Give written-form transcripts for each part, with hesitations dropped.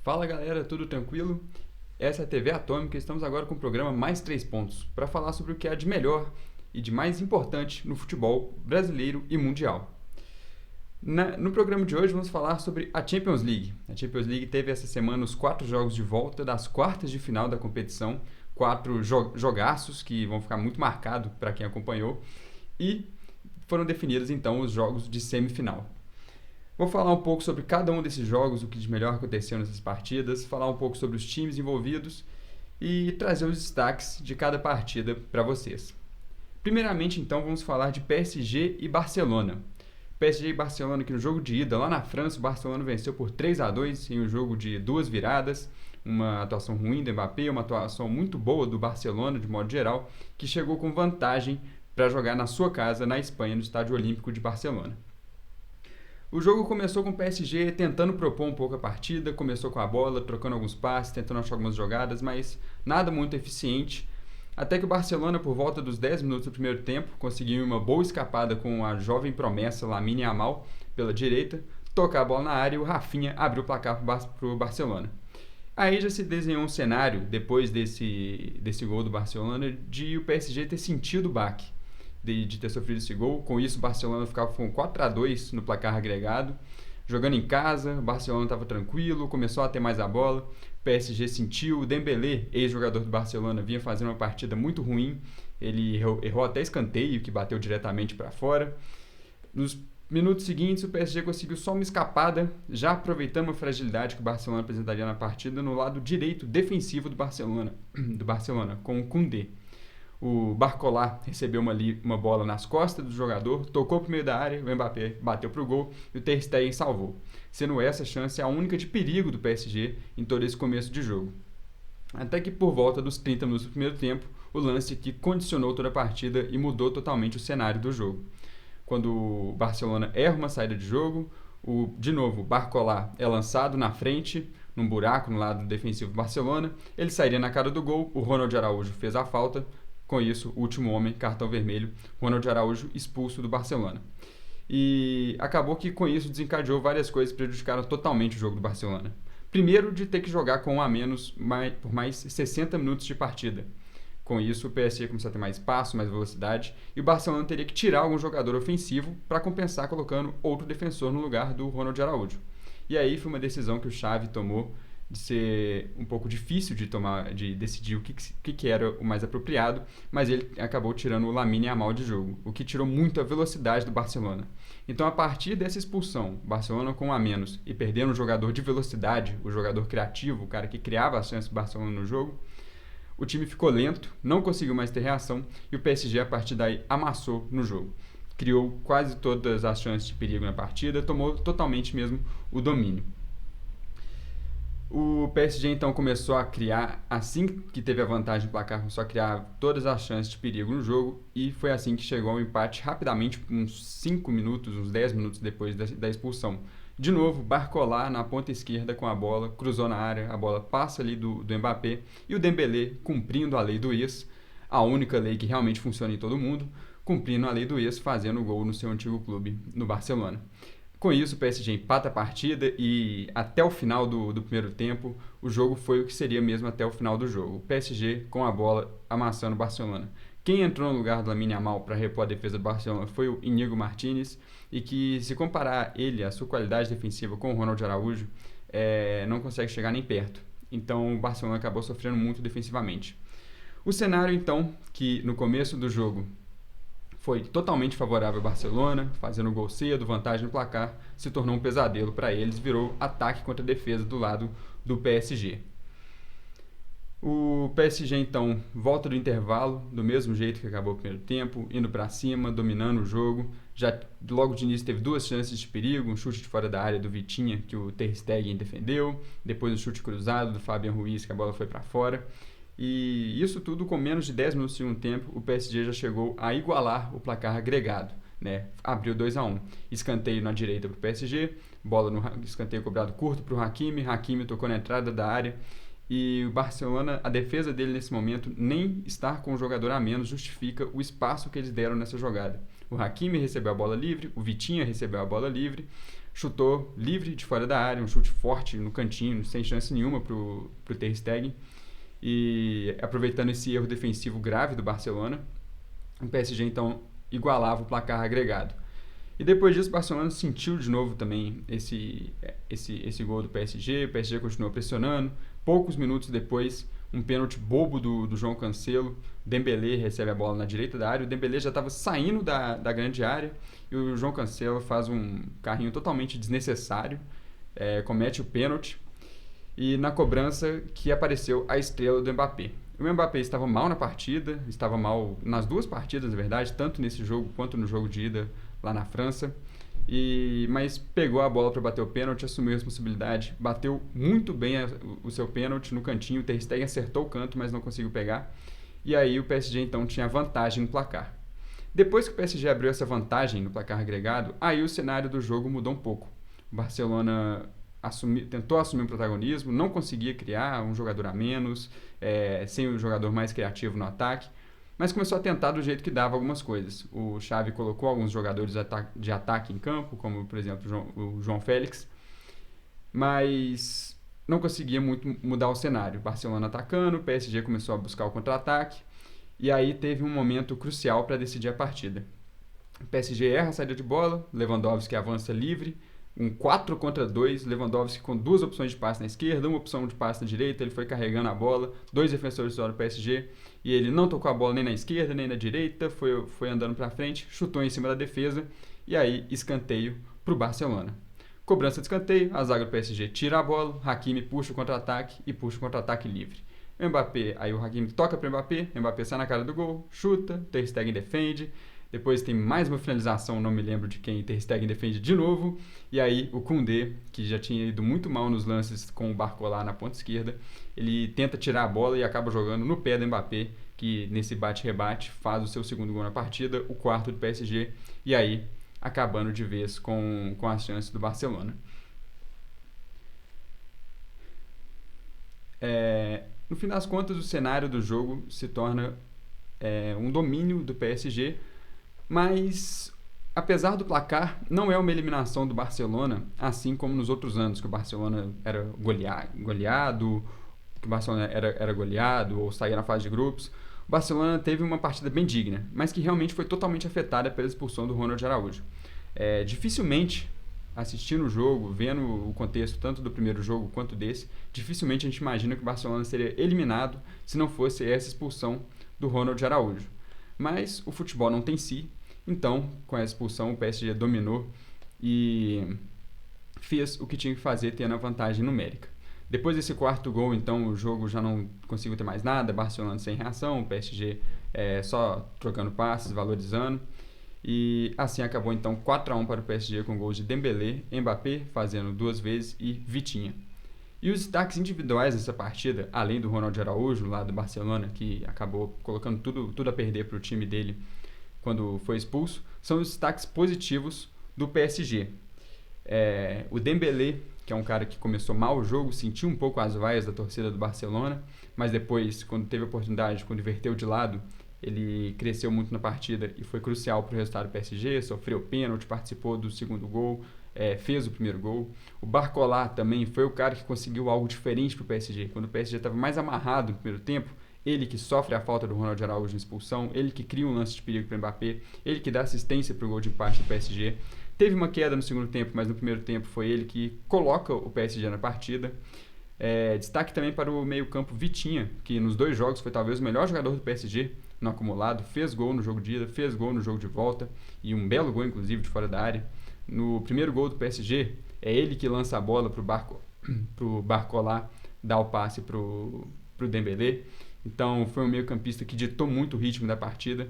Fala galera, tudo tranquilo? Essa é a TV Atômica e estamos agora com o programa Mais 3 Pontos para falar sobre o que há de melhor e de mais importante no futebol brasileiro e mundial. No programa de hoje vamos falar sobre a Champions League. A Champions League teve essa semana os 4 jogos de volta das quartas de final da competição, 4 jogaços que vão ficar muito marcados para quem acompanhou e foram definidos então os jogos de semifinal. Vou falar um pouco sobre cada um desses jogos, o que de melhor aconteceu nessas partidas, falar um pouco sobre os times envolvidos e trazer os destaques de cada partida para vocês. Primeiramente, então, vamos falar de PSG e Barcelona. PSG e Barcelona, que no jogo de ida lá na França, o Barcelona venceu por 3-2 em um jogo de 2 viradas, uma atuação ruim do Mbappé, uma atuação muito boa do Barcelona, de modo geral, que chegou com vantagem para jogar na sua casa, na Espanha, no Estádio Olímpico de Barcelona. O jogo começou com o PSG tentando propor um pouco a partida, começou com a bola, trocando alguns passes, tentando achar algumas jogadas, mas nada muito eficiente. Até que o Barcelona, por volta dos 10 minutos do primeiro tempo, conseguiu uma boa escapada com a jovem promessa Lamine Yamal pela direita, tocar a bola na área e o Rafinha abriu o placar para o Barcelona. Aí já se desenhou um cenário, depois desse gol do Barcelona, de o PSG ter sentido o baque de ter sofrido esse gol. Com isso, o Barcelona ficava com 4-2 no placar agregado. Jogando em casa, o Barcelona estava tranquilo, começou a ter mais a bola. O PSG sentiu, o Dembélé, ex-jogador do Barcelona, vinha fazendo uma partida muito ruim. Ele errou até escanteio, que bateu diretamente para fora. Nos minutos seguintes, o PSG conseguiu só uma escapada, já aproveitando a fragilidade que o Barcelona apresentaria na partida no lado direito defensivo do Barcelona com o Koundé. O Barcola recebeu uma bola nas costas do jogador, tocou para o meio da área, o Mbappé bateu para o gol e o Ter Stegen salvou, sendo essa chance a única de perigo do PSG em todo esse começo de jogo. Até que por volta dos 30 minutos do primeiro tempo, o lance que condicionou toda a partida e mudou totalmente o cenário do jogo. Quando o Barcelona erra uma saída de jogo, de novo, o Barcola é lançado na frente, num buraco no lado defensivo do Barcelona, ele sairia na cara do gol, o Ronald Araújo fez a falta. Com isso, o último homem, cartão vermelho, Ronald Araújo expulso do Barcelona. E acabou que com isso desencadeou várias coisas que prejudicaram totalmente o jogo do Barcelona. Primeiro, de ter que jogar com um a menos por mais 60 minutos de partida. Com isso, o PSG começou a ter mais espaço, mais velocidade, e o Barcelona teria que tirar algum jogador ofensivo para compensar colocando outro defensor no lugar do Ronald Araújo. E aí foi uma decisão que o Xavi tomou de ser um pouco difícil de decidir o que era o mais apropriado, mas ele acabou tirando o Lamine Yamal de jogo, o que tirou muito a velocidade do Barcelona. Então, a partir dessa expulsão, Barcelona com um a menos e perdendo um jogador de velocidade, o jogador criativo, o cara que criava as chances do Barcelona no jogo, o time ficou lento, não conseguiu mais ter reação e o PSG, a partir daí, amassou no jogo. Criou quase todas as chances de perigo na partida, tomou totalmente mesmo o domínio. O PSG então começou a criar, assim que teve a vantagem do placar, começou a criar todas as chances de perigo no jogo e foi assim que chegou ao empate rapidamente, uns 5 minutos, uns 10 minutos depois da expulsão. De novo, Barcola na ponta esquerda com a bola, cruzou na área, a bola passa ali do Mbappé e o Dembélé, cumprindo a lei do ex, a única lei que realmente funciona em todo mundo, cumprindo a lei do ex, fazendo o gol no seu antigo clube, no Barcelona. Com isso, o PSG empata a partida e até o final do primeiro tempo, o jogo foi o que seria mesmo até o final do jogo. O PSG com a bola amassando o Barcelona. Quem entrou no lugar do Lamine Yamal para repor a defesa do Barcelona foi o Íñigo Martínez, e que, se comparar ele, a sua qualidade defensiva com o Ronald Araújo, não consegue chegar nem perto. Então o Barcelona acabou sofrendo muito defensivamente. O cenário, então, que no começo do jogo foi totalmente favorável ao Barcelona, fazendo gol cedo, vantagem no placar, se tornou um pesadelo para eles, virou ataque contra defesa do lado do PSG. O PSG então volta do intervalo, do mesmo jeito que acabou o primeiro tempo, indo para cima, dominando o jogo. Já logo de início teve 2 chances de perigo, um chute de fora da área do Vitinha, que o Ter Stegen defendeu, depois um chute cruzado do Fabian Ruiz, que a bola foi para fora. E isso tudo com menos de 10 minutos de segundo tempo, o PSG já chegou a igualar o placar agregado, né? Abriu 2-1. Escanteio na direita para o PSG, bola no escanteio cobrado curto para o Hakimi tocou na entrada da área. E o Barcelona, a defesa dele nesse momento, nem estar com um jogador a menos justifica o espaço que eles deram nessa jogada. O Hakimi recebeu a bola livre, o Vitinha recebeu a bola livre, chutou livre de fora da área, um chute forte no cantinho, sem chance nenhuma pro Ter Stegen. E aproveitando esse erro defensivo grave do Barcelona, o PSG então igualava o placar agregado. E depois disso o Barcelona sentiu de novo também esse gol do PSG, o PSG continuou pressionando. Poucos minutos depois, um pênalti bobo do João Cancelo, Dembélé recebe a bola na direita da área, o Dembélé já estava saindo da grande área e o João Cancelo faz um carrinho totalmente desnecessário, comete o pênalti. E na cobrança que apareceu a estrela do Mbappé. O Mbappé estava mal na partida, estava mal nas duas partidas, na verdade, tanto nesse jogo quanto no jogo de ida lá na França, mas pegou a bola para bater o pênalti, assumiu a responsabilidade, bateu muito bem o seu pênalti no cantinho, o Ter Stegen acertou o canto, mas não conseguiu pegar, e aí o PSG então tinha vantagem no placar. Depois que o PSG abriu essa vantagem no placar agregado, aí o cenário do jogo mudou um pouco. O Barcelona tentou assumir um protagonismo, não conseguia criar, um jogador a menos, sem o jogador mais criativo no ataque, mas começou a tentar do jeito que dava algumas coisas. O Xavi colocou alguns jogadores de ataque em campo, como por exemplo o João Félix, mas não conseguia muito mudar o cenário. Barcelona atacando, o PSG começou a buscar o contra-ataque, e aí teve um momento crucial para decidir a partida. O PSG erra a saída de bola, Lewandowski avança livre, um 4 contra 2, Lewandowski com duas opções de passe na esquerda, uma opção de passe na direita, ele foi carregando a bola, dois defensores do PSG, e ele não tocou a bola nem na esquerda, nem na direita, foi andando para frente, chutou em cima da defesa, e aí escanteio para o Barcelona. Cobrança de escanteio, a zaga do PSG tira a bola, Hakimi puxa o contra-ataque e puxa o contra-ataque livre. O Mbappé, aí o Hakimi toca para o Mbappé sai na cara do gol, chuta, Ter Stegen defende. Depois tem mais uma finalização, não me lembro de quem, Ter Stegen defende de novo. E aí o Koundé, que já tinha ido muito mal nos lances com o Barcola na ponta esquerda, ele tenta tirar a bola e acaba jogando no pé do Mbappé, que nesse bate-rebate faz o seu segundo gol na partida, o quarto do PSG, e aí acabando de vez com as chances do Barcelona. No fim das contas, o cenário do jogo se torna um domínio do PSG, mas apesar do placar, não é uma eliminação do Barcelona, assim como nos outros anos, que o Barcelona era goleado, que o Barcelona era goleado ou saía na fase de grupos. O Barcelona teve uma partida bem digna, mas que realmente foi totalmente afetada pela expulsão do Ronald Araújo. Dificilmente, assistindo o jogo, vendo o contexto tanto do primeiro jogo quanto desse, dificilmente a gente imagina que o Barcelona seria eliminado se não fosse essa expulsão do Ronald Araújo. Mas o futebol não tem si, então com a expulsão o PSG dominou e fez o que tinha que fazer, tendo a vantagem numérica. Depois desse quarto gol, então, o jogo já não conseguiu ter mais nada, Barcelona sem reação, o PSG só trocando passes, valorizando. E assim acabou então 4-1 para o PSG com gols de Dembélé, Mbappé fazendo 2 vezes e Vitinha. E os destaques individuais dessa partida, além do Ronald Araújo, lá do Barcelona, que acabou colocando tudo a perder para o time dele quando foi expulso, são os destaques positivos do PSG. O Dembélé, que é um cara que começou mal o jogo, sentiu um pouco as vaias da torcida do Barcelona, mas depois, quando teve a oportunidade, quando inverteu de lado, ele cresceu muito na partida e foi crucial para o resultado do PSG, sofreu pênalti, participou do segundo gol, fez o primeiro gol. O Barcola também foi o cara que conseguiu algo diferente para o PSG. Quando o PSG estava mais amarrado no primeiro tempo, ele que sofre a falta do Ronald Araújo na expulsão, ele que cria um lance de perigo para o Mbappé, ele que dá assistência para o gol de empate do PSG. Teve uma queda no segundo tempo, mas no primeiro tempo foi ele que coloca o PSG na partida. Destaque também para o meio-campo Vitinha, que nos 2 jogos foi talvez o melhor jogador do PSG no acumulado, fez gol no jogo de ida, fez gol no jogo de volta, e um belo gol, inclusive, de fora da área. No primeiro gol do PSG, é ele que lança a bola para o Barcola dar o passe para o Dembélé. Então foi um meio-campista que ditou muito o ritmo da partida.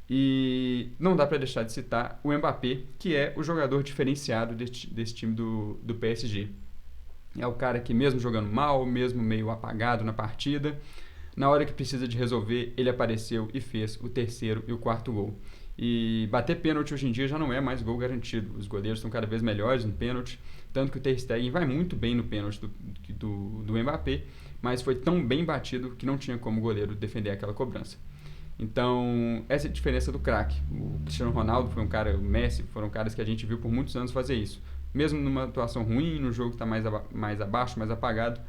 E não dá para deixar de citar o Mbappé, que é o jogador diferenciado desse time do PSG. É o cara que, mesmo jogando mal, mesmo meio apagado na partida, na hora que precisa de resolver, ele apareceu e fez o terceiro e o quarto gol. E bater pênalti hoje em dia já não é mais gol garantido. Os goleiros estão cada vez melhores no pênalti, tanto que o Ter Stegen vai muito bem no pênalti do Mbappé, mas foi tão bem batido que não tinha como o goleiro defender aquela cobrança. Então, essa é a diferença do craque. O Cristiano Ronaldo foi um cara, o Messi foram caras que a gente viu por muitos anos fazer isso. mesmo numa atuação ruim, no jogo que está mais abaixo, mais apagado,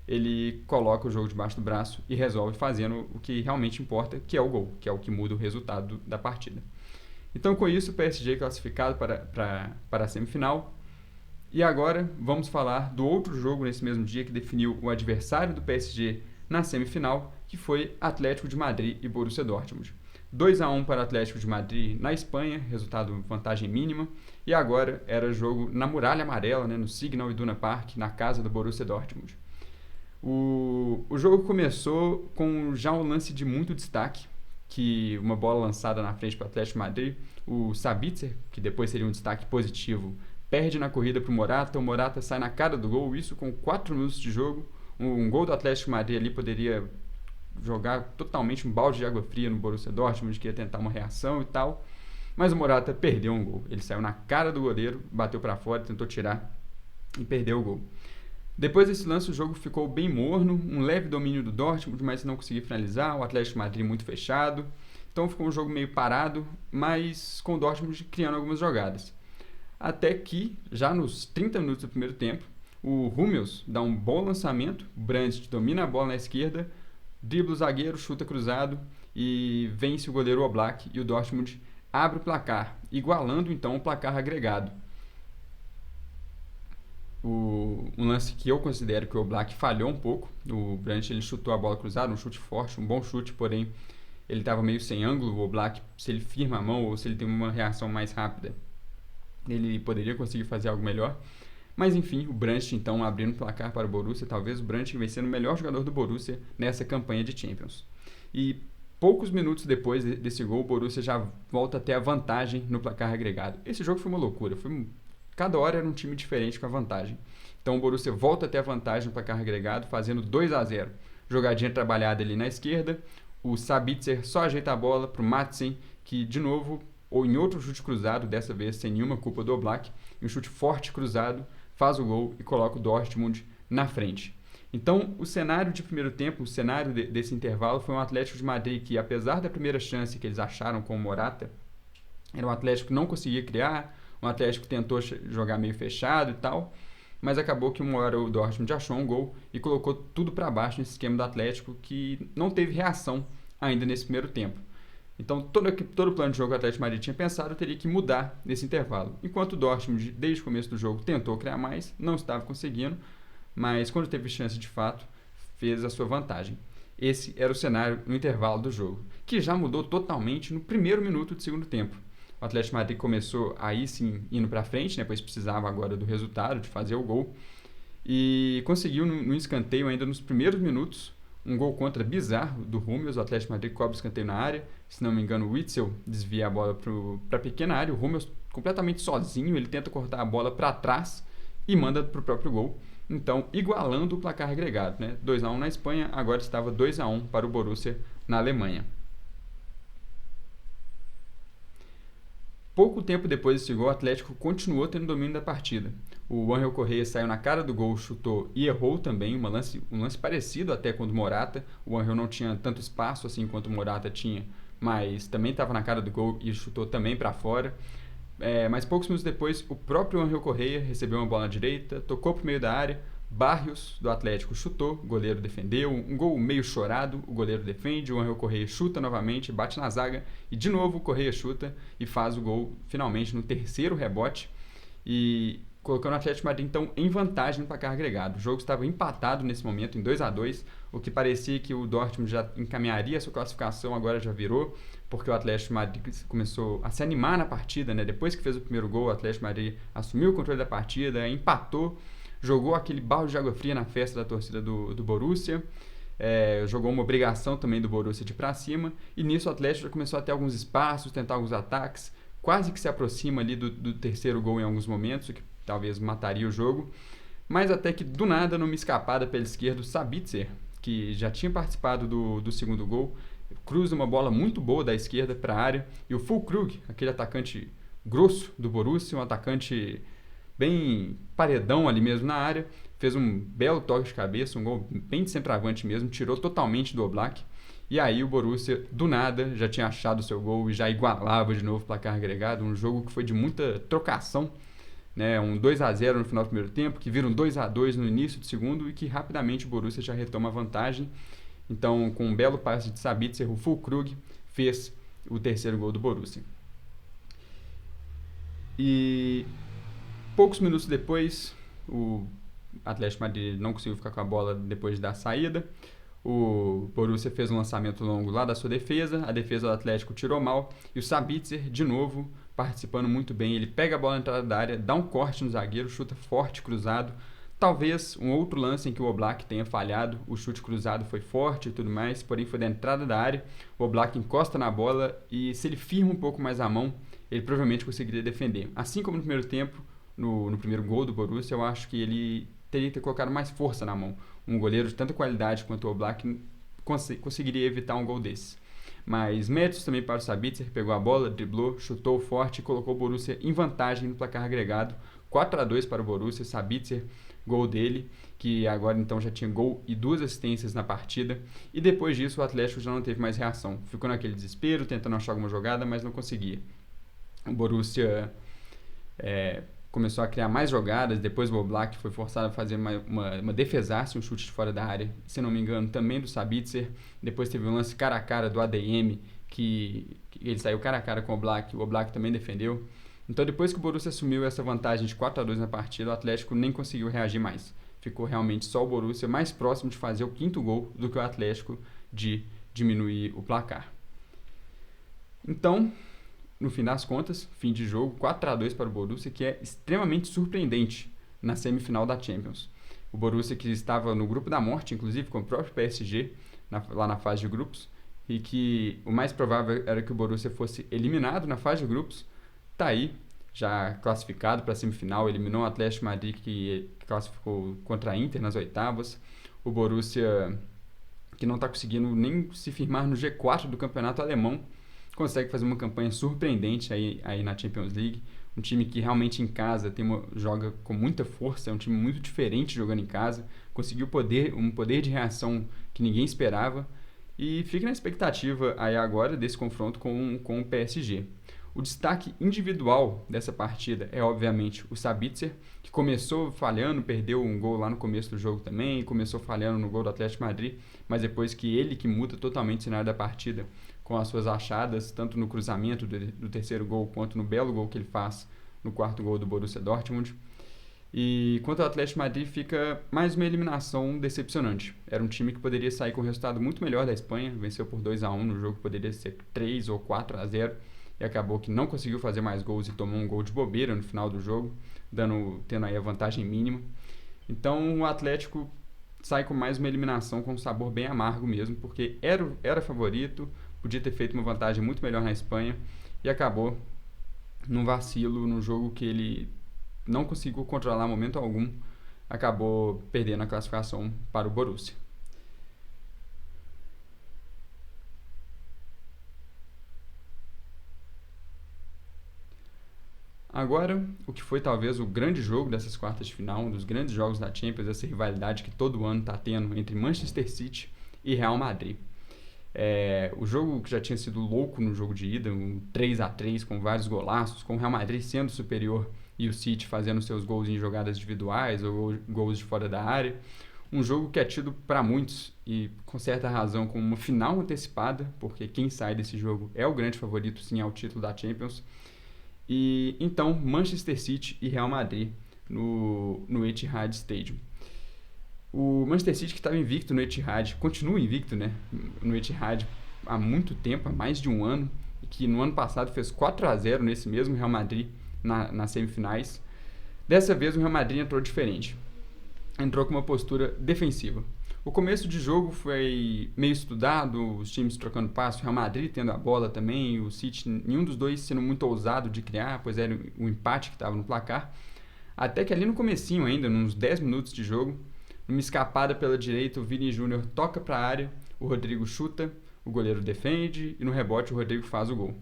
ele coloca o jogo debaixo do braço e resolve fazendo o que realmente importa, que é o gol, que é o que muda o resultado da partida. Então, com isso, o PSG é classificado para a semifinal. E agora vamos falar do outro jogo nesse mesmo dia que definiu o adversário do PSG na semifinal, que foi Atlético de Madrid e Borussia Dortmund. 2-1 para o Atlético de Madrid na Espanha, resultado vantagem mínima, e agora era jogo na Muralha Amarela, no Signal Iduna Park, na casa do Borussia Dortmund. O jogo começou com já um lance de muito destaque, que uma bola lançada na frente para o Atlético de Madrid, o Sabitzer, que depois seria um destaque positivo, perde na corrida para o Morata sai na cara do gol, isso com 4 minutos de jogo. Um gol do Atlético de Madrid ali poderia jogar totalmente um balde de água fria no Borussia Dortmund, que ia tentar uma reação e tal, mas o Morata perdeu um gol. Ele saiu na cara do goleiro, bateu para fora, tentou tirar e perdeu o gol. Depois desse lance o jogo ficou bem morno, um leve domínio do Dortmund, mas não conseguiu finalizar, o Atlético de Madrid muito fechado, então ficou um jogo meio parado, mas com o Dortmund criando algumas jogadas. Até que, já nos 30 minutos do primeiro tempo, o Hummels dá um bom lançamento, o Brandt domina a bola na esquerda, dribla o zagueiro, chuta cruzado e vence o goleiro Oblak, e o Dortmund abre o placar, igualando então o placar agregado. Um lance que eu considero que o Oblak falhou um pouco, o Brandt ele chutou a bola cruzada, um chute forte, um bom chute, porém ele estava meio sem ângulo. O Oblak, se ele firma a mão ou se ele tem uma reação mais rápida, ele poderia conseguir fazer algo melhor. Mas enfim, o Brandt então abrindo o placar para o Borussia, talvez o Brandt vai ser o melhor jogador do Borussia nessa campanha de Champions. E poucos minutos depois desse gol, o Borussia já volta a ter a vantagem no placar agregado. Esse jogo foi uma loucura, cada hora era um time diferente com a vantagem. Então o Borussia volta a ter a vantagem no placar agregado, fazendo 2-0. Jogadinha trabalhada ali na esquerda, o Sabitzer só ajeita a bola para o Madsen, que de novo, ou em outro chute cruzado, dessa vez sem nenhuma culpa do Oblak, um chute forte cruzado, faz o gol e coloca o Dortmund na frente. Então, o cenário de primeiro tempo, o cenário desse intervalo foi um Atlético de Madrid que, apesar da primeira chance que eles acharam com o Morata, era um Atlético que não conseguia criar, um Atlético que tentou jogar meio fechado e tal, mas acabou que uma hora o Dortmund achou um gol e colocou tudo para baixo nesse esquema do Atlético, que não teve reação ainda nesse primeiro tempo. Então, todo o plano de jogo que o Atlético de Madrid tinha pensado teria que mudar nesse intervalo. Enquanto o Dortmund, desde o começo do jogo, tentou criar mais, não estava conseguindo, mas quando teve chance de fato, fez a sua vantagem. Esse era o cenário no intervalo do jogo, que já mudou totalmente no primeiro minuto do segundo tempo. O Atlético de Madrid começou aí sim indo para frente, pois precisava agora do resultado, de fazer o gol, e conseguiu no escanteio ainda nos primeiros minutos um gol contra bizarro do Hummels. O Atlético de Madrid cobra o escanteio na área, se não me engano o Witzel desvia a bola para a pequena área, o Hummels completamente sozinho, ele tenta cortar a bola para trás e manda para o próprio gol, então igualando o placar agregado, 2-1 na Espanha, agora estava 2-1 para o Borussia na Alemanha. Pouco tempo depois desse gol, o Atlético continuou tendo domínio da partida. O Ángel Correa saiu na cara do gol, chutou e errou também, um lance parecido até com o do Morata. O Ángel não tinha tanto espaço assim quanto o Morata tinha, mas também estava na cara do gol e chutou também para fora. Mas poucos minutos depois, o próprio Ángel Correa recebeu uma bola na direita, tocou para o meio da área, Barrios, do Atlético, chutou, o goleiro defendeu, um gol meio chorado, o goleiro defende, o Ángel Correa chuta novamente, bate na zaga, e de novo o Correa chuta e faz o gol finalmente no terceiro rebote, e colocando o Atlético de Madrid então em vantagem no placar agregado. O jogo estava empatado nesse momento em 2-2, o que parecia que o Dortmund já encaminharia a sua classificação, agora já virou, porque o Atlético de Madrid começou a se animar na partida, depois que fez o primeiro gol, o Atlético de Madrid assumiu o controle da partida, empatou, jogou aquele balde de água fria na festa da torcida do Borussia, jogou uma obrigação também do Borussia de ir para cima, e nisso o Atlético já começou a ter alguns espaços, tentar alguns ataques, quase que se aproxima ali do terceiro gol em alguns momentos, o que talvez mataria o jogo, mas até que do nada, numa escapada pela esquerda, o Sabitzer, que já tinha participado do segundo gol, cruza uma bola muito boa da esquerda para a área, e o Füllkrug, aquele atacante grosso do Borussia, um atacante bem paredão ali mesmo na área, fez um belo toque de cabeça, um gol bem de centroavante mesmo, tirou totalmente do Oblak, e aí o Borussia, do nada, já tinha achado o seu gol e já igualava de novo o placar agregado, um jogo que foi de muita trocação, né, um 2-0 no final do primeiro tempo, que vira um 2-2 no início do segundo e que rapidamente o Borussia já retoma a vantagem. Então, com um belo passe de Sabitzer, o Füllkrug fez o terceiro gol do Borussia. E poucos minutos depois, o Atlético Madrid não conseguiu ficar com a bola depois da saída. O Borussia fez um lançamento longo lá da sua defesa, a defesa do Atlético tirou mal e o Sabitzer, de novo, participando muito bem. Ele pega a bola na entrada da área, dá um corte no zagueiro, chuta forte, cruzado. Talvez um outro lance em que o Oblak tenha falhado, o chute cruzado foi forte e tudo mais, porém foi da entrada da área, o Oblak encosta na bola e se ele firma um pouco mais a mão, ele provavelmente conseguiria defender. Assim como no primeiro tempo, no primeiro gol do Borussia, eu acho que ele teria que ter colocado mais força na mão. Um goleiro de tanta qualidade quanto o Oblak conseguiria evitar um gol desse. Mas méritos também para o Sabitzer, que pegou a bola, driblou, chutou forte e colocou o Borussia em vantagem no placar agregado. 4-2 para o Borussia, Sabitzer, gol dele, que agora então já tinha gol e 2 assistências na partida. E depois disso o Atlético já não teve mais reação. Ficou naquele desespero, tentando achar alguma jogada, mas não conseguia. O Borussia começou a criar mais jogadas, depois o Oblak foi forçado a fazer uma defesaça, um chute de fora da área, se não me engano, também do Sabitzer. Depois teve um lance cara a cara do ADM, que ele saiu cara a cara com o Oblak também defendeu. Então depois que o Borussia assumiu essa vantagem de 4-2 na partida, o Atlético nem conseguiu reagir mais. Ficou realmente só o Borussia mais próximo de fazer o 5º gol do que o Atlético de diminuir o placar. Então, no fim das contas, fim de jogo, 4-2 para o Borussia, que é extremamente surpreendente na semifinal da Champions. O Borussia que estava no grupo da morte, inclusive com o próprio PSG, lá na fase de grupos, e que o mais provável era que o Borussia fosse eliminado na fase de grupos, está aí, já classificado para a semifinal, eliminou o Atlético Madrid, que classificou contra a Inter nas oitavas. O Borussia, que não está conseguindo nem se firmar no G4 do campeonato alemão, consegue fazer uma campanha surpreendente aí na Champions League. Um time que realmente em casa joga com muita força, é um time muito diferente jogando em casa, conseguiu um poder de reação que ninguém esperava e fica na expectativa aí agora desse confronto com o PSG. O destaque individual dessa partida é obviamente o Sabitzer, que começou falhando, perdeu um gol lá no começo do jogo também, começou falhando no gol do Atlético Madrid, mas depois que ele que muda totalmente o cenário da partida com as suas achadas, tanto no cruzamento do terceiro gol, quanto no belo gol que ele faz no 4º gol do Borussia Dortmund. E quanto ao Atlético Madrid, fica mais uma eliminação decepcionante. Era um time que poderia sair com um resultado muito melhor da Espanha, venceu por 2-1 no jogo que poderia ser 3 ou 4-0, e acabou que não conseguiu fazer mais gols e tomou um gol de bobeira no final do jogo, tendo aí a vantagem mínima. Então o Atlético sai com mais uma eliminação com um sabor bem amargo mesmo, porque era favorito, podia ter feito uma vantagem muito melhor na Espanha e acabou num vacilo, num jogo que ele não conseguiu controlar em momento algum, acabou perdendo a classificação para o Borussia. Agora, o que foi talvez o grande jogo dessas quartas de final, um dos grandes jogos da Champions, essa rivalidade que todo ano está tendo entre Manchester City e Real Madrid. O jogo que já tinha sido louco no jogo de ida, um 3-3 com vários golaços, com o Real Madrid sendo superior e o City fazendo seus gols em jogadas individuais ou gols de fora da área. Um jogo que é tido para muitos, e com certa razão, como uma final antecipada, porque quem sai desse jogo é o grande favorito sim ao título da Champions. E então, Manchester City e Real Madrid no Etihad Stadium. O Manchester City, que estava invicto no Etihad, continua invicto, né, no Etihad há muito tempo, há mais de um ano, e que no ano passado fez 4-0 nesse mesmo Real Madrid nas semifinais. Dessa vez o Real Madrid entrou diferente, entrou com uma postura defensiva. O começo de jogo foi meio estudado, os times trocando passo, o Real Madrid tendo a bola também, o City, nenhum dos dois sendo muito ousado de criar, pois era o empate que estava no placar. Até que ali no comecinho ainda, nos 10 minutos de jogo, numa escapada pela direita, o Vini Júnior toca para a área, o Rodrigo chuta, o goleiro defende e no rebote o Rodrigo faz o gol.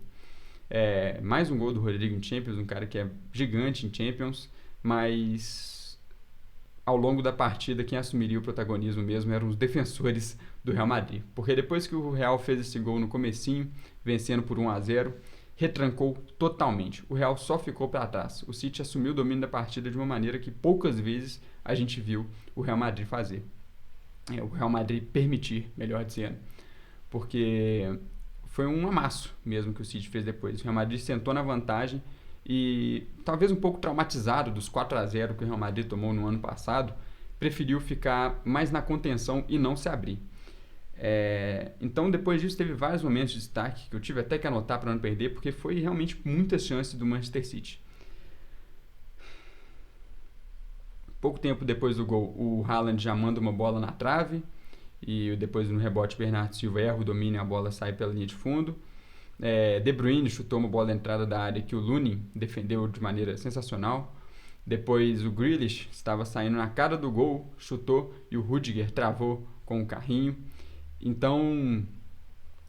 Mais um gol do Rodrigo em Champions, um cara que é gigante em Champions, mas ao longo da partida quem assumiria o protagonismo mesmo eram os defensores do Real Madrid, porque depois que o Real fez esse gol no comecinho, vencendo por 1-0, retrancou totalmente. O Real só ficou para trás. O City assumiu o domínio da partida de uma maneira que poucas vezes a gente viu o Real Madrid fazer. O Real Madrid permitir, melhor dizendo. Porque foi um amasso mesmo que o City fez depois. O Real Madrid sentou na vantagem e, talvez um pouco traumatizado dos 4-0 que o Real Madrid tomou no ano passado, preferiu ficar mais na contenção e não se abrir. Então, depois disso, teve vários momentos de destaque que eu tive até que anotar para não perder, porque foi realmente muitas chances do Manchester City. Pouco tempo depois do gol, o Haaland já manda uma bola na trave, e depois no rebote Bernardo Silva erra o domínio e a bola sai pela linha de fundo. De Bruyne chutou uma bola da entrada da área que o Lunin defendeu de maneira sensacional. Depois o Grealish estava saindo na cara do gol, chutou e o Rudiger travou com o carrinho. Então,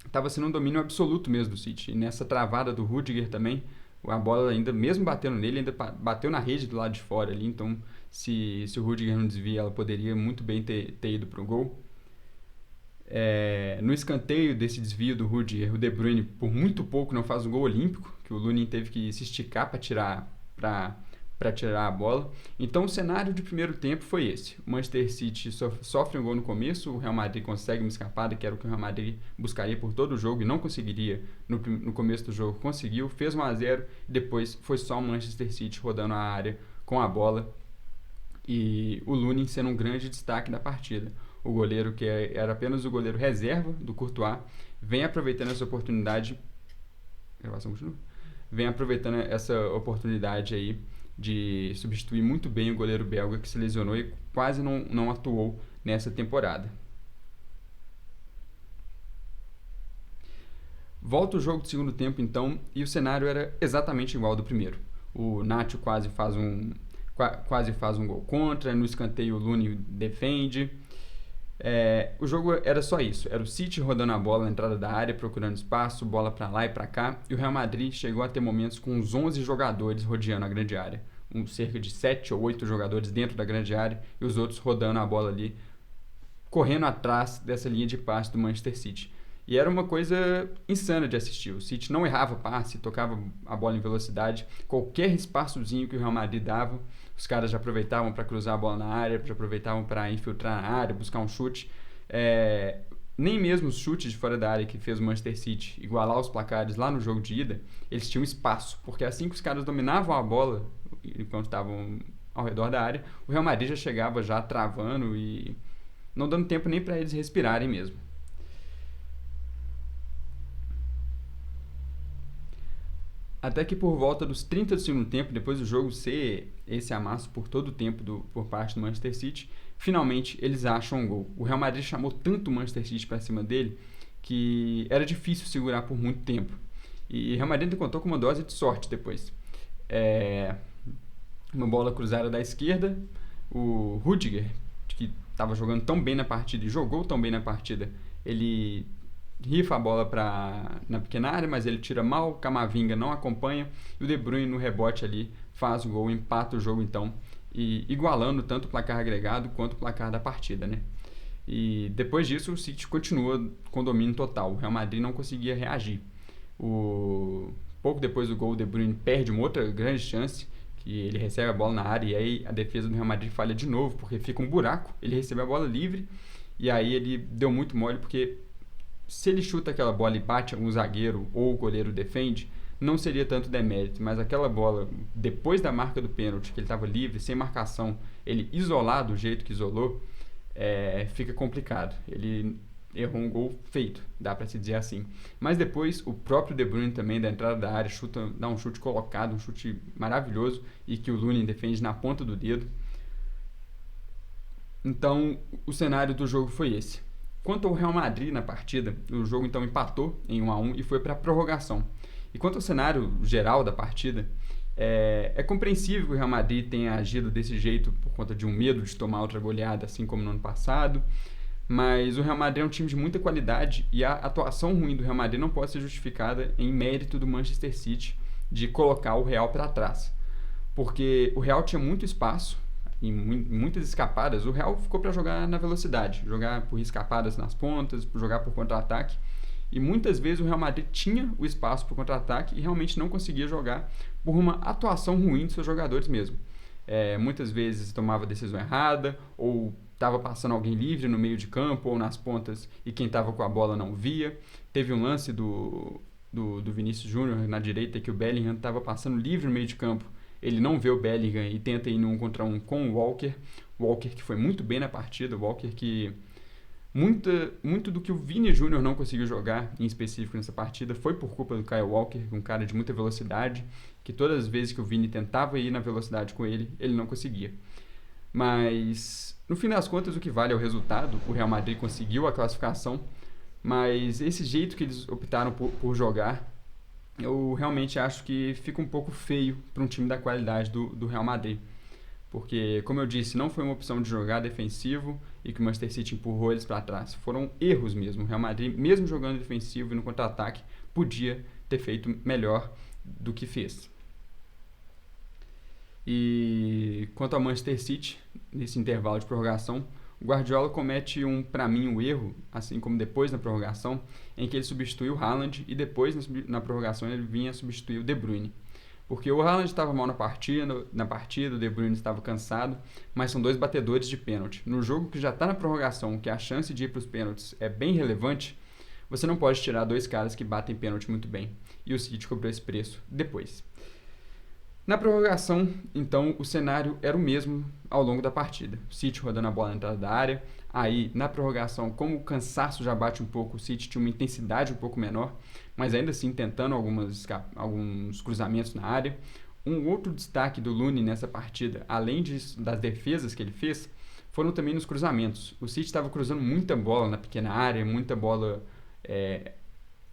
estava sendo um domínio absoluto mesmo do City. E nessa travada do Rudiger também, a bola ainda, mesmo batendo nele, ainda bateu na rede do lado de fora ali. Então, se o Rudiger não desvia, ela poderia muito bem ter ido para o gol. No escanteio desse desvio do Rudiger, o De Bruyne, por muito pouco, não faz um gol olímpico, que o Lunin teve que se esticar para tirar a bola. Então o cenário de primeiro tempo foi esse. O Manchester City sofre um gol no começo, o Real Madrid consegue uma escapada, que era o que o Real Madrid buscaria por todo o jogo e não conseguiria no começo do jogo. Conseguiu, fez 1-0, depois foi só o Manchester City rodando a área com a bola e o Lunin sendo um grande destaque da partida. O goleiro, que era apenas o goleiro reserva do Courtois, vem aproveitando essa oportunidade aí de substituir muito bem o goleiro belga, que se lesionou e quase não atuou nessa temporada. Volta o jogo do segundo tempo, então, e o cenário era exatamente igual ao do primeiro. O Nacho quase faz um gol contra, no escanteio o Lunin defende. O jogo era só isso, era o City rodando a bola na entrada da área, procurando espaço, bola para lá e para cá, e o Real Madrid chegou a ter momentos com uns 11 jogadores rodeando a grande área, cerca de 7 ou 8 jogadores dentro da grande área, e os outros rodando a bola ali, correndo atrás dessa linha de passe do Manchester City. E era uma coisa insana de assistir. O City não errava passe, tocava a bola em velocidade. Qualquer espaçozinho que o Real Madrid dava, os caras já aproveitavam para cruzar a bola na área, já aproveitavam para infiltrar na área, buscar um chute. Nem mesmo os chutes de fora da área que fez o Manchester City igualar os placares lá no jogo de ida, eles tinham espaço, porque assim que os caras dominavam a bola, enquanto estavam ao redor da área, o Real Madrid já chegava já travando e não dando tempo nem para eles respirarem mesmo. Até que por volta dos 30 do segundo tempo, depois do jogo ser esse amasso por todo o tempo por parte do Manchester City, finalmente eles acham um gol. O Real Madrid chamou tanto o Manchester City para cima dele que era difícil segurar por muito tempo. E o Real Madrid contou com uma dose de sorte depois. Uma bola cruzada da esquerda, o Rudiger, que estava jogando tão bem na partida e jogou tão bem na partida, ele rifa a bola na pequena área, mas ele tira mal, o Camavinga não acompanha, e o De Bruyne no rebote ali faz o gol, empata o jogo então, e igualando tanto o placar agregado quanto o placar da partida, né? E depois disso o City continua com domínio total, o Real Madrid não conseguia reagir. Pouco depois do gol, o De Bruyne perde uma outra grande chance, que ele recebe a bola na área e aí a defesa do Real Madrid falha de novo, porque fica um buraco, ele recebe a bola livre, e aí ele deu muito mole, porque se ele chuta aquela bola e bate um zagueiro ou o goleiro defende, não seria tanto demérito, mas aquela bola, depois da marca do pênalti, que ele estava livre, sem marcação, ele isolar do jeito que isolou, fica complicado. Ele errou um gol feito, dá para se dizer assim. Mas depois, o próprio De Bruyne também, da entrada da área, dá um chute colocado, um chute maravilhoso, e que o Lunin defende na ponta do dedo. Então, o cenário do jogo foi esse. Quanto ao Real Madrid na partida, o jogo então empatou em 1-1 e foi para a prorrogação. E quanto ao cenário geral da partida, é compreensível que o Real Madrid tenha agido desse jeito por conta de um medo de tomar outra goleada, assim como no ano passado, mas o Real Madrid é um time de muita qualidade e a atuação ruim do Real Madrid não pode ser justificada em mérito do Manchester City de colocar o Real para trás, porque o Real tinha muito espaço, em muitas escapadas, o Real ficou para jogar na velocidade, jogar por escapadas nas pontas, jogar por contra-ataque, E muitas vezes o Real Madrid tinha o espaço para o contra-ataque e realmente não conseguia jogar por uma atuação ruim de seus jogadores mesmo. Muitas vezes tomava decisão errada, ou estava passando alguém livre no meio de campo ou nas pontas e quem estava com a bola não via. Teve um lance do Vinícius Júnior na direita que o Bellingham estava passando livre no meio de campo. Ele não vê o Bellingham e tenta ir no 1 contra 1 com o Walker. O Walker que foi muito bem na partida, o Walker que muito do que o Vini Júnior não conseguiu jogar em específico nessa partida foi por culpa do Kyle Walker, um cara de muita velocidade, que todas as vezes que o Vini tentava ir na velocidade com ele, ele não conseguia. Mas, no fim das contas, o que vale é o resultado. O Real Madrid conseguiu a classificação, mas esse jeito que eles optaram por jogar, eu realmente acho que fica um pouco feio para um time da qualidade do Real Madrid. Porque, como eu disse, não foi uma opção de jogar defensivo e que o Manchester City empurrou eles para trás. Foram erros mesmo. O Real Madrid, mesmo jogando defensivo e no contra-ataque, podia ter feito melhor do que fez. E quanto ao Manchester City, nesse intervalo de prorrogação, o Guardiola comete para mim, um erro, assim como depois na prorrogação, em que ele substituiu o Haaland e depois na prorrogação ele vinha substituir o De Bruyne. Porque o Haaland estava mal na partida, o De Bruyne estava cansado, mas são dois batedores de pênalti. No jogo que já está na prorrogação, que a chance de ir para os pênaltis é bem relevante, você não pode tirar dois caras que batem pênalti muito bem. E o City cobrou esse preço depois. Na prorrogação, então, o cenário era o mesmo ao longo da partida. O City rodando a bola na entrada da área. Aí, na prorrogação, como o cansaço já bate um pouco, o City tinha uma intensidade um pouco menor, mas ainda assim tentando alguns cruzamentos na área. Um outro destaque do Looney nessa partida, além das defesas que ele fez, foram também nos cruzamentos. O City estava cruzando muita bola na pequena área, muita bola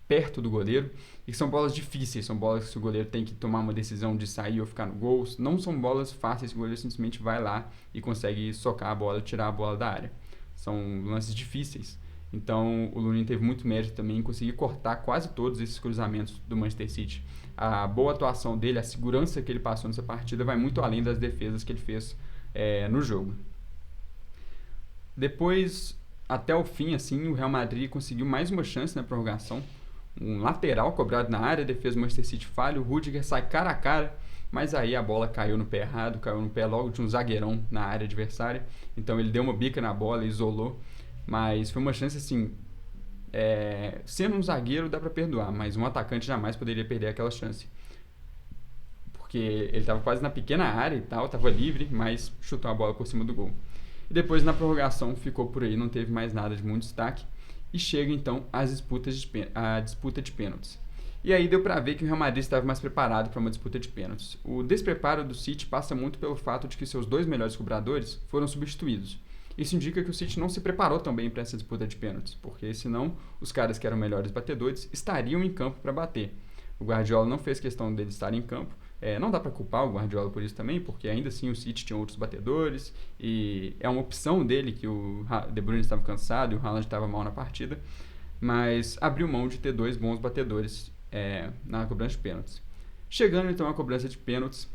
perto do goleiro, e são bolas difíceis, são bolas que o goleiro tem que tomar uma decisão de sair ou ficar no gol. Não são bolas fáceis que o goleiro simplesmente vai lá e consegue socar a bola, tirar a bola da área. São lances difíceis. Então o Looney teve muito mérito também em conseguir cortar quase todos esses cruzamentos do Manchester City. A boa atuação dele, a segurança que ele passou nessa partida vai muito além das defesas que ele fez no jogo. Depois, até o fim, assim, o Real Madrid conseguiu mais uma chance na prorrogação. Um lateral cobrado na área, a defesa do Manchester City falha, o Rudiger sai cara a cara, mas aí a bola caiu no pé errado, caiu no pé logo de um zagueirão na área adversária, então ele deu uma bica na bola, isolou, mas foi uma chance assim, sendo um zagueiro dá pra perdoar, mas um atacante jamais poderia perder aquela chance, porque ele estava quase na pequena área e tal, estava livre, mas chutou a bola por cima do gol. E depois na prorrogação ficou por aí, não teve mais nada de muito destaque. E chega então a disputa de pênaltis. E aí deu para ver que o Real Madrid estava mais preparado para uma disputa de pênaltis. O despreparo do City passa muito pelo fato de que seus dois melhores cobradores foram substituídos. Isso indica que o City não se preparou tão bem para essa disputa de pênaltis, porque senão os caras que eram melhores batedores estariam em campo para bater. O Guardiola não fez questão deles estarem em campo. Não dá para culpar o Guardiola por isso também, porque ainda assim o City tinha outros batedores e é uma opção dele que o De Bruyne estava cansado e o Haaland estava mal na partida, mas abriu mão de ter dois bons batedores na cobrança de pênaltis. Chegando então à cobrança de pênaltis,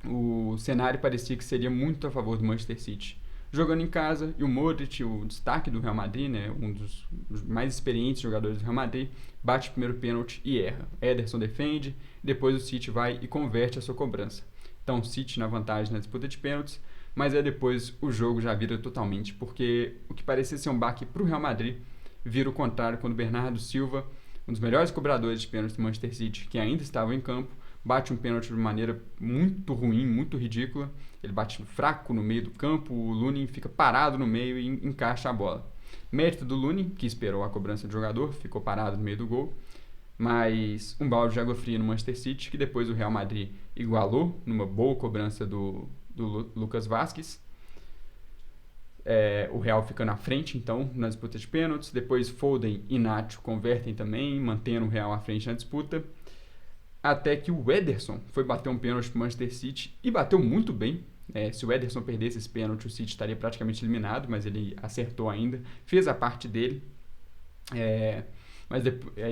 o cenário parecia que seria muito a favor do Manchester City. Jogando em casa, e o Modric, o destaque do Real Madrid, um dos mais experientes jogadores do Real Madrid, bate o primeiro pênalti e erra. Ederson defende, depois o City vai e converte a sua cobrança. Então o City na vantagem na disputa de pênaltis, mas depois o jogo já vira totalmente, porque o que parecia ser um baque para o Real Madrid vira o contrário quando o Bernardo Silva, um dos melhores cobradores de pênaltis do Manchester City, que ainda estava em campo, bate um pênalti de maneira muito ruim, muito ridícula. Ele bate fraco no meio do campo, o Looney fica parado no meio e encaixa a bola. Mérito do Looney, que esperou a cobrança do jogador, ficou parado no meio do gol. Mas um balde de água fria no Manchester City, que depois o Real Madrid igualou numa boa cobrança do Lucas Vázquez. O Real fica na frente, então, na disputa de pênaltis. Depois Foden e Nacho convertem também, mantendo o Real à frente na disputa. Até que o Ederson foi bater um pênalti para o Manchester City e bateu muito bem. Se o Ederson perdesse esse pênalti, o City estaria praticamente eliminado, mas ele acertou ainda, fez a parte dele. Mas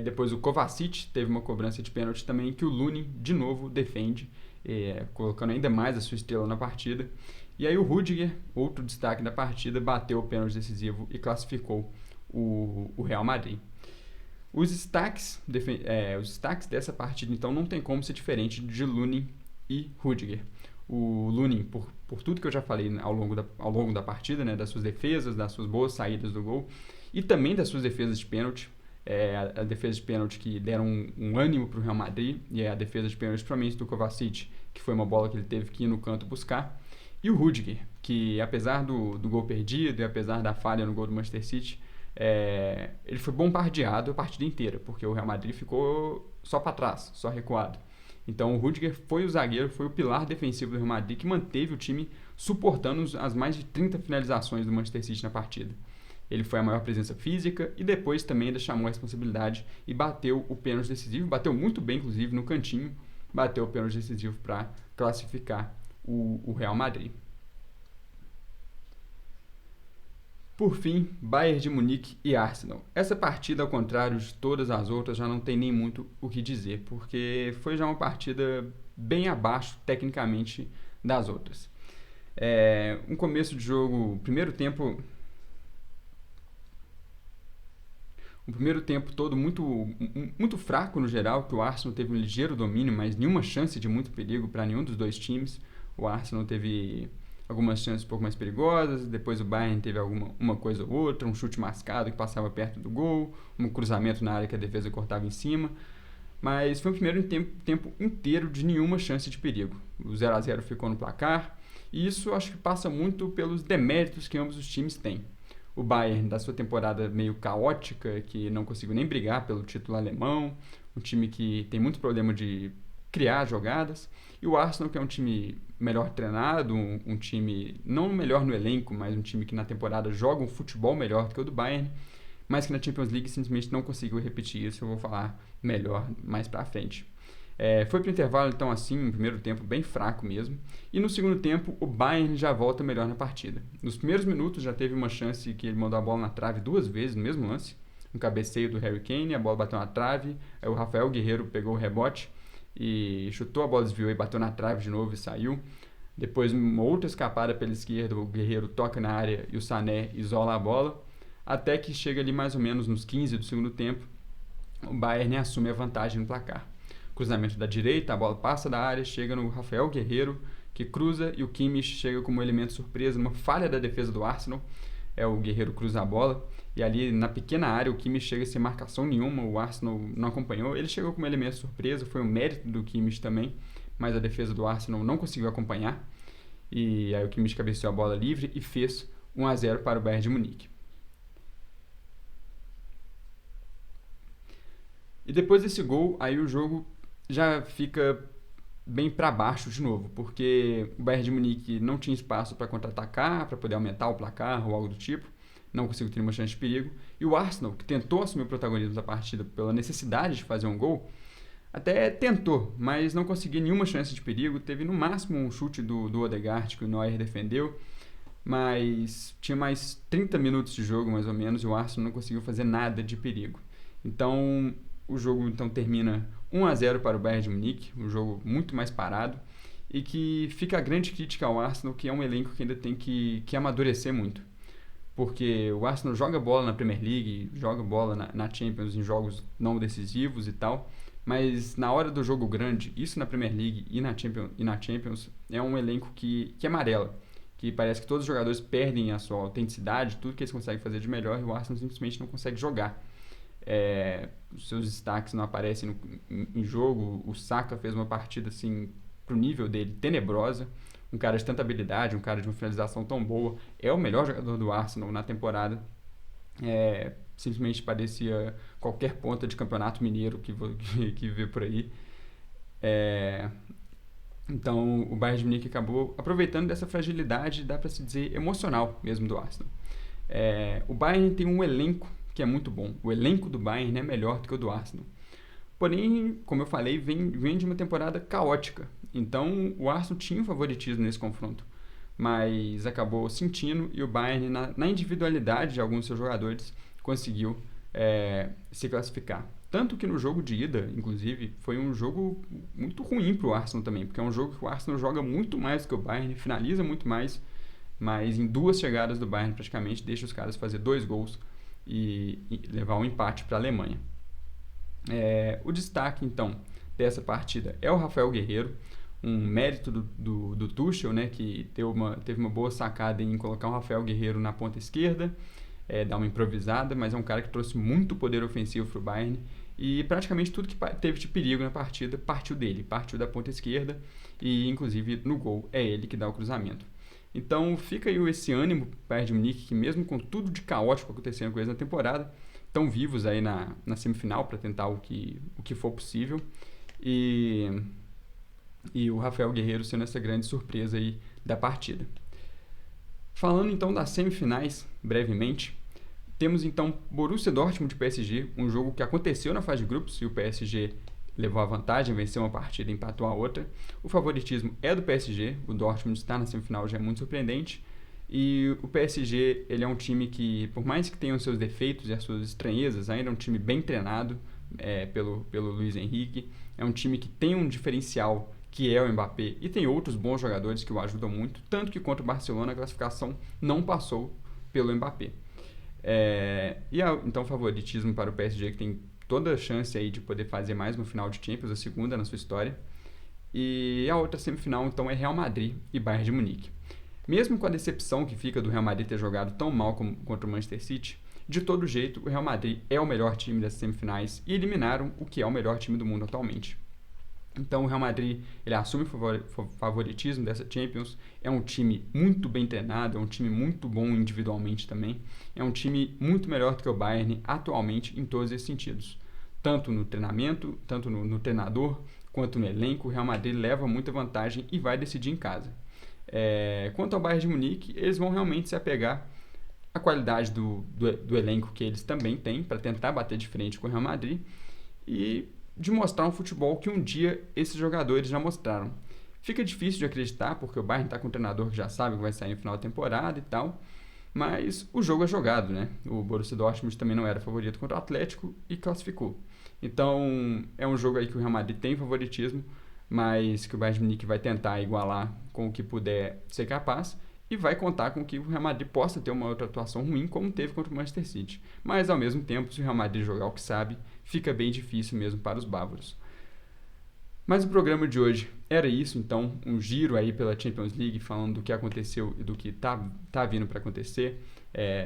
depois o Kovacic teve uma cobrança de pênalti também, que o Looney de novo defende, colocando ainda mais a sua estrela na partida. E aí o Rudiger, outro destaque da partida, bateu o pênalti decisivo e classificou o Real Madrid. Os destaques dessa partida, então, não tem como ser diferente de Lunin e Rudiger. O Lunin, por tudo que eu já falei ao longo da partida, né, das suas defesas, das suas boas saídas do gol e também das suas defesas de pênalti, a defesa de pênalti que deram um ânimo para o Real Madrid, e a defesa de pênalti, principalmente do Kovacic, que foi uma bola que ele teve que ir no canto buscar, e o Rudiger, que apesar do gol perdido e apesar da falha no gol do Manchester City, ele foi bombardeado a partida inteira, porque o Real Madrid ficou só para trás, só recuado. Então o Rudiger foi o zagueiro, foi o pilar defensivo do Real Madrid que manteve o time suportando as mais de 30 finalizações do Manchester City na partida. Ele foi a maior presença física e depois também ainda chamou a responsabilidade e bateu o pênalti decisivo, bateu muito bem inclusive no cantinho, bateu o pênalti decisivo para classificar o Real Madrid. Por fim, Bayern de Munique e Arsenal. Essa partida, ao contrário de todas as outras, já não tem nem muito o que dizer, porque foi já uma partida bem abaixo, tecnicamente, das outras. Um começo de jogo, um primeiro tempo todo muito fraco no geral, que o Arsenal teve um ligeiro domínio, mas nenhuma chance de muito perigo para nenhum dos dois times. O Arsenal teve algumas chances um pouco mais perigosas, depois o Bayern teve uma coisa ou outra, um chute mascado que passava perto do gol, um cruzamento na área que a defesa cortava em cima, mas foi um primeiro tempo inteiro de nenhuma chance de perigo. O 0-0 ficou no placar, e isso acho que passa muito pelos deméritos que ambos os times têm. O Bayern, da sua temporada meio caótica, que não conseguiu nem brigar pelo título alemão, um time que tem muito problema de criar jogadas, e o Arsenal, que é um time melhor treinado, um time não melhor no elenco, mas um time que na temporada joga um futebol melhor do que o do Bayern, mas que na Champions League simplesmente não conseguiu repetir isso. Eu vou falar melhor mais pra frente. Foi pro intervalo então assim, um primeiro tempo bem fraco mesmo, e no segundo tempo o Bayern já volta melhor na partida. Nos primeiros minutos já teve uma chance que ele mandou a bola na trave 2 vezes no mesmo lance, um cabeceio do Harry Kane, a bola bateu na trave, aí o Rafael Guerreiro pegou o rebote e chutou, a bola desviou e bateu na trave de novo e saiu. Depois uma outra escapada pela esquerda, o Guerreiro toca na área e o Sané isola a bola, até que chega ali mais ou menos nos 15 do segundo tempo, o Bayern assume a vantagem no placar. Cruzamento da direita, a bola passa da área, chega no Rafael Guerreiro, que cruza, e o Kimmich chega como elemento surpresa, numa falha da defesa do Arsenal. O Guerreiro cruza a bola, e ali na pequena área o Kimmich chega sem marcação nenhuma, o Arsenal não acompanhou, ele chegou como elemento surpresa, foi um mérito do Kimmich também, mas a defesa do Arsenal não conseguiu acompanhar, e aí o Kimmich cabeceou a bola livre e fez 1-0 para o Bayern de Munique. E depois desse gol, aí o jogo já fica bem para baixo de novo, porque o Bayern de Munique não tinha espaço para contra-atacar, para poder aumentar o placar ou algo do tipo, não conseguiu ter uma chance de perigo, e o Arsenal, que tentou assumir o protagonismo da partida pela necessidade de fazer um gol, até tentou, mas não conseguiu nenhuma chance de perigo, teve no máximo um chute do Odegaard que o Neuer defendeu, mas tinha mais 30 minutos de jogo mais ou menos e o Arsenal não conseguiu fazer nada de perigo. Então o jogo termina 1-0 para o Bayern de Munique, um jogo muito mais parado, e que fica a grande crítica ao Arsenal, que é um elenco que ainda tem que amadurecer muito. Porque o Arsenal joga bola na Premier League, joga bola na Champions em jogos não decisivos e tal, mas na hora do jogo grande, isso na Premier League e na Champions, é um elenco que amarela, que parece que todos os jogadores perdem a sua autenticidade, tudo que eles conseguem fazer de melhor, e o Arsenal simplesmente não consegue jogar. Os seus destaques não aparecem em jogo. O Saka fez uma partida assim, pro nível dele, tenebrosa, um cara de tanta habilidade, um cara de uma finalização tão boa, é o melhor jogador do Arsenal na temporada. Simplesmente parecia qualquer ponta de campeonato mineiro que vê por aí. Então o Bayern de Munique acabou aproveitando dessa fragilidade, dá para se dizer, emocional mesmo do Arsenal. O Bayern tem um elenco que é muito bom. O elenco do Bayern é melhor do que o do Arsenal. Porém, como eu falei, vem de uma temporada caótica. Então, o Arsenal tinha um favoritismo nesse confronto, mas acabou sentindo, e o Bayern, na individualidade de alguns de seus jogadores, conseguiu se classificar. Tanto que no jogo de ida, inclusive, foi um jogo muito ruim para o Arsenal também, porque é um jogo que o Arsenal joga muito mais do que o Bayern, finaliza muito mais, mas em 2 chegadas do Bayern praticamente deixa os caras fazer 2 gols e levar um empate para a Alemanha. O destaque, então, dessa partida é o Rafael Guerreiro, um mérito do Tuchel, né, que teve uma boa sacada em colocar o Rafael Guerreiro na ponta esquerda, dar uma improvisada, mas é um cara que trouxe muito poder ofensivo para o Bayern, e praticamente tudo que teve de perigo na partida partiu dele, partiu da ponta esquerda, e inclusive no gol é ele que dá o cruzamento. Então fica aí esse ânimo para o Bayern de Munique, que mesmo com tudo de caótico acontecendo com eles na temporada, estão vivos aí na semifinal para tentar o que for possível, e o Rafael Guerreiro sendo essa grande surpresa aí da partida. Falando então das semifinais, brevemente, temos então Borussia Dortmund e PSG, um jogo que aconteceu na fase de grupos e o PSG levou a vantagem, venceu uma partida e empatou a outra. O favoritismo é do PSG, o Dortmund está na semifinal, já é muito surpreendente. E o PSG, ele é um time que, por mais que tenha os seus defeitos e as suas estranhezas, ainda é um time bem treinado pelo Luiz Henrique. É um time que tem um diferencial que é o Mbappé, e tem outros bons jogadores que o ajudam muito, tanto que contra o Barcelona a classificação não passou pelo Mbappé. Então favoritismo para o PSG, que tem toda a chance aí de poder fazer mais uma final de Champions, a segunda na sua história. E a outra semifinal então é Real Madrid e Bayern de Munique. Mesmo com a decepção que fica do Real Madrid ter jogado tão mal contra o Manchester City, de todo jeito o Real Madrid é o melhor time dessas semifinais e eliminaram o que é o melhor time do mundo atualmente. Então o Real Madrid ele assume o favoritismo dessa Champions, é um time muito bem treinado, é um time muito bom individualmente também, é um time muito melhor do que o Bayern atualmente em todos esses sentidos. Tanto no treinamento, tanto no treinador, quanto no elenco, o Real Madrid leva muita vantagem e vai decidir em casa. Quanto ao Bayern de Munique, eles vão realmente se apegar à qualidade do elenco que eles também têm, para tentar bater de frente com o Real Madrid, e de mostrar um futebol que um dia esses jogadores já mostraram. Fica difícil de acreditar, porque o Bayern está com um treinador que já sabe que vai sair no final da temporada e tal, mas o jogo é jogado, né? O Borussia Dortmund também não era favorito contra o Atlético e classificou. Então é um jogo aí que o Real Madrid tem favoritismo, mas que o Bayern de Munique vai tentar igualar com o que puder ser capaz, e vai contar com que o Real Madrid possa ter uma outra atuação ruim, como teve contra o Manchester City. Mas, ao mesmo tempo, se o Real Madrid jogar o que sabe, fica bem difícil mesmo para os bávaros. Mas o programa de hoje era isso, então, um giro aí pela Champions League, falando do que aconteceu e do que tá vindo para acontecer.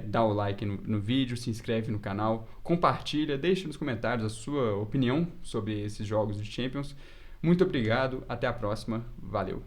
Dá o like no vídeo, se inscreve no canal, compartilha, deixa nos comentários a sua opinião sobre esses jogos de Champions. Muito obrigado, até a próxima, valeu!